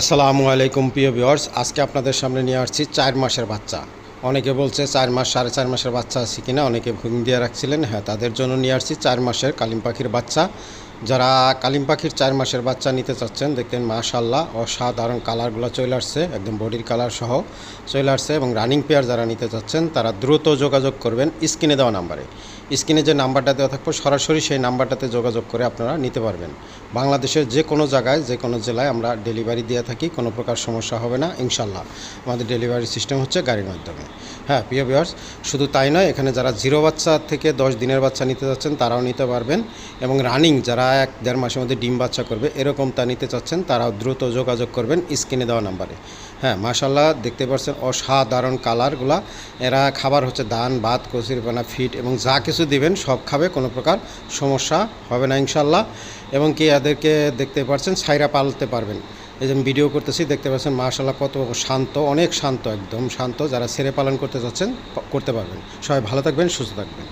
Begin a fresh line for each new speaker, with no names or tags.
আসসালামু আলাইকুম প্রিয় ভিউয়ার্স, আজকে আপনাদের সামনে নিয়ে আসছি 4 মাসের বাচ্চা। অনেকে বলছে 4 মাস 4.5 মাসের বাচ্চা আছে কিনা, অনেকে ভুল দিয়ে রাখছিলেন। হ্যাঁ, তাদের জন্য নিয়ে আসছি 4 মাসের কালিম পাখির বাচ্চা। যারা কালিম পাখির 4 মাসের বাচ্চা নিতে চাচ্ছেন, দেখতেন মাশাআল্লাহ অসাধারণ কালারগুলো চলে আসছে, একদম বডির কালার সহ চলে আসছে। এবং রানিং পেয়ার যারা নিতে চাচ্ছেন তারা দ্রুত যোগাযোগ করবেন স্ক্রিনে দেওয়া নাম্বারে। স্ক্রিনে যে নাম্বারটা দেওয়া থাকবে সরাসরি সেই নাম্বারটাতে যোগাযোগ করে আপনারা নিতে পারবেন। বাংলাদেশের যে কোনো জায়গায়, যে কোনো জেলায় আমরা ডেলিভারি দিয়ে থাকি, কোনো প্রকার সমস্যা হবে না ইনশাল্লাহ। আমাদের ডেলিভারি সিস্টেম হচ্ছে গাড়ির মাধ্যমে। হ্যাঁ প্রিয় ভিউয়ার্স, শুধু তাই নয়, এখানে যারা 0 বাচ্চা থেকে 10 দিনের বাচ্চা নিতে চাচ্ছেন তারাও নিতে পারবেন। এবং রানিং যারা 1-1.5 মাসের মধ্যে ডিম বাচ্চা করবে এরকম তা নিতে চাচ্ছেন তারাও দ্রুত যোগাযোগ করবেন স্ক্রিনে দেওয়া নাম্বারে। হ্যাঁ মাশাআল্লাহ, দেখতে পাচ্ছেন অসাধারণ কালারগুলা। এরা খাবার হচ্ছে ধান, ভাত, কচুরিপানা, ফিট এবং যা কিছু দিবেন সব খাবে, কোনো প্রকার সমস্যা হবে না ইনশাল্লাহ। এবং কি এদেরকে দেখতে পাচ্ছেন ছাইরা পালতে পারবেন। এই যে আমি ভিডিও করতেছি, দেখতে পাচ্ছেন মাশাআল্লাহ কত শান্ত, অনেক শান্ত, একদম শান্ত। যারা ছেড়ে পালন করতে চাচ্ছেন করতে পারবেন। সবাই ভালো থাকবেন, সুস্থ থাকবেন।